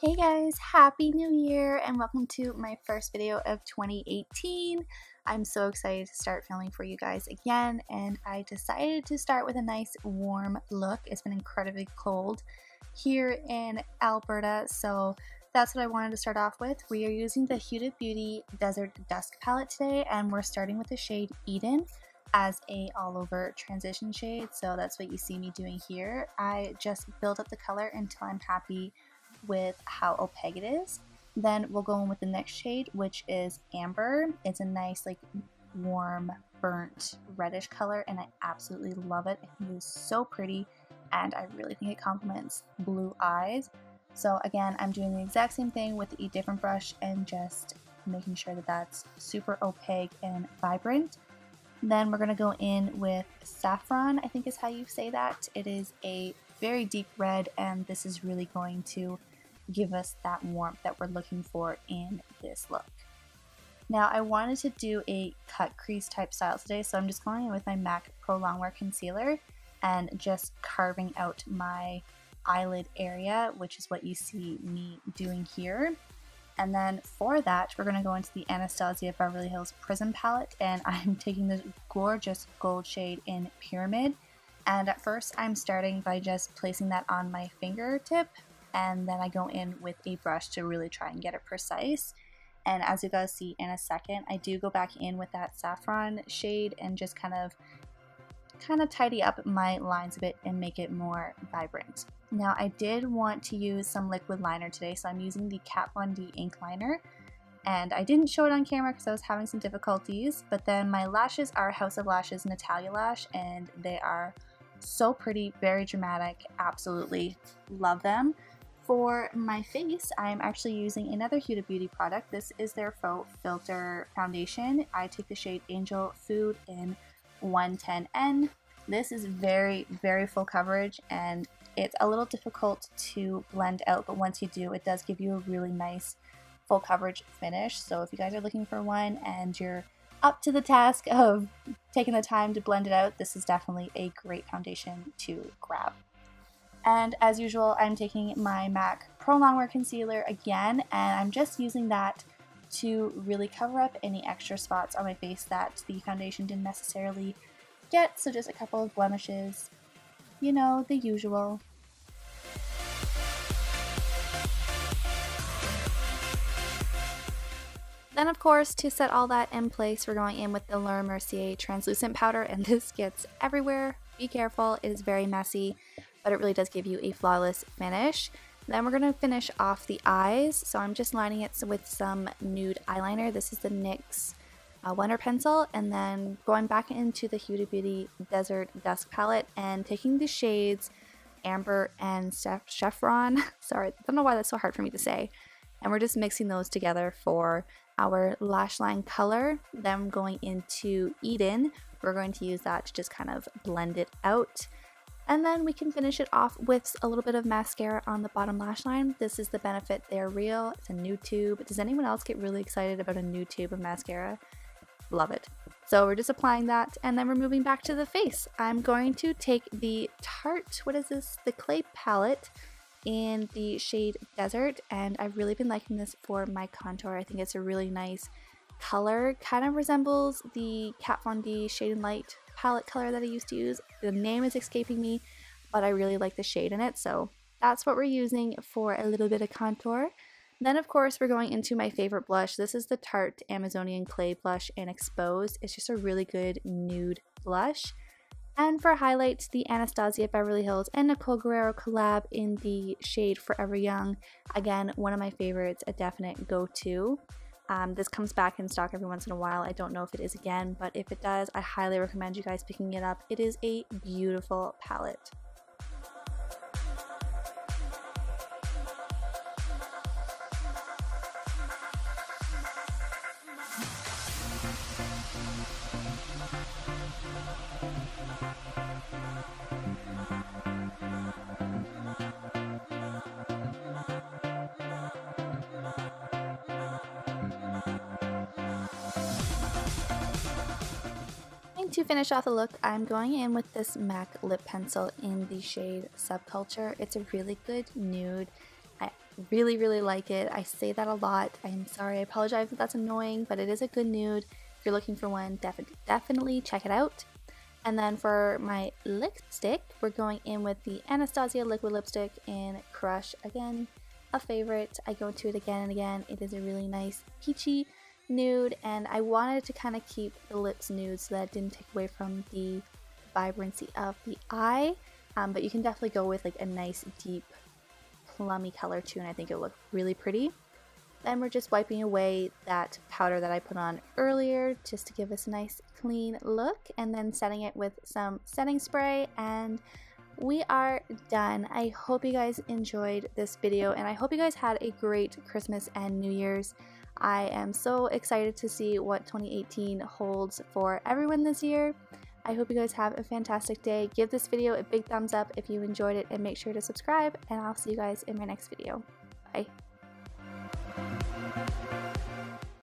Hey guys, happy new year and welcome to my first video of 2018. I'm so excited to start filming for you guys again, and I decided to start with a nice warm look. It's been incredibly cold here in Alberta, so that's what I wanted to start off with. We are using the Huda Beauty Desert Dusk palette today, and we're starting with the shade Eden as a all over transition shade. So that's what you see me doing here. I just build up the color until I'm happy with how opaque it is. Then we'll go in with the next shade, which is Amber. It's a nice like warm burnt reddish color and I absolutely love it. I think it is so pretty and I really think it complements blue eyes. So again, I'm doing the exact same thing with a different brush and just making sure that that's super opaque and vibrant. Then we're going to go in with Saffron, I think is how you say that. It is a very deep red and this is really going to give us that warmth that we're looking for in this look. Now I wanted to do a cut crease type style today, so I'm just going in with my MAC Pro Longwear Concealer and just carving out my eyelid area, which is what you see me doing here. And then for that, we're going to go into the Anastasia Beverly Hills Prism palette, and I'm taking this gorgeous gold shade in Pyramid. And at first, I'm starting by just placing that on my fingertip, and then I go in with a brush to really try and get it precise. And as you guys see in a second, I do go back in with that Saffron shade and just kind of tidy up my lines a bit and make it more vibrant. Now I did want to use some liquid liner today, so I'm using the Kat Von D ink liner, and I didn't show it on camera because I was having some difficulties, but then my lashes are House of Lashes Natalia Lash, and they are so pretty, very dramatic, absolutely love them. For my face, I'm actually using another Huda Beauty product. This is their Faux Filter Foundation. I take the shade Angel Food in 110N. This is very, very full coverage and it's a little difficult to blend out, but once you do, it does give you a really nice full coverage finish. So if you guys are looking for one and you're up to the task of taking the time to blend it out, this is definitely a great foundation to grab. And as usual, I'm taking my MAC Pro Longwear Concealer again, and I'm just using that to really cover up any extra spots on my face that the foundation didn't necessarily get, so just a couple of blemishes, you know, the usual. Then of course, to set all that in place, we're going in with the Laura Mercier translucent powder, and this gets everywhere. Be careful, it is very messy, but it really does give you a flawless finish. Then we're going to finish off the eyes, so I'm just lining it with some nude eyeliner. This is the NYX Wonder Pencil, and then going back into the Huda Beauty Desert Dusk palette and taking the shades Amber and Saffron. Sorry, I don't know why that's so hard for me to say. And we're just mixing those together for our lash line color. Then going into Eden, we're going to use that to just kind of blend it out. And then we can finish it off with a little bit of mascara on the bottom lash line. This is the Benefit They're Real. It's a nude tube. Does anyone else get really excited about a nude tube of mascara? Love it. So we're just applying that and then we're moving back to the face. I'm going to take the Tarte, what is this? The Clay palette in the shade Desert, and I've really been liking this for my contour. I think it's a really nice color. Kind of resembles the Kat Von D Shade and Light palette color that I used to use. The name is escaping me, but I really like the shade in it, so that's what we're using for a little bit of contour. Then of course we're going into my favorite blush. This is the Tarte Amazonian Clay Blush in Exposed. It's just a really good nude blush. And for highlights, the Anastasia Beverly Hills and Nicole Guerrero collab in the shade Forever Young. Again, one of my favorites, a definite go-to. This comes back in stock every once in a while. I don't know if it is again, but if it does, I highly recommend you guys picking it up. It is a beautiful palette. To finish off the look, I'm going in with this MAC lip pencil in the shade Subculture. It's a really good nude. I really like it. I say that a lot. I'm sorry, I apologize if that's annoying, but it is a good nude. If you're looking for one, definitely check it out. And then for my lipstick, we're going in with the Anastasia liquid lipstick in Crush. Again, a favorite. I go to it again and again. It is a really nice peachy nude, and I wanted to kind of keep the lips nude so that it didn't take away from the vibrancy of the eye. But you can definitely go with like a nice deep plummy color too, and I think it looked really pretty. Then we're just wiping away that powder that I put on earlier just to give us a nice clean look, and then setting it with some setting spray, and we are done. I hope you guys enjoyed this video, and I hope you guys had a great Christmas and New Year's. I am so excited to see what 2018 holds for everyone this year. I hope you guys have a fantastic day. Give this video a big thumbs up if you enjoyed it, and make sure to subscribe, and I'll see you guys in my next video. Bye.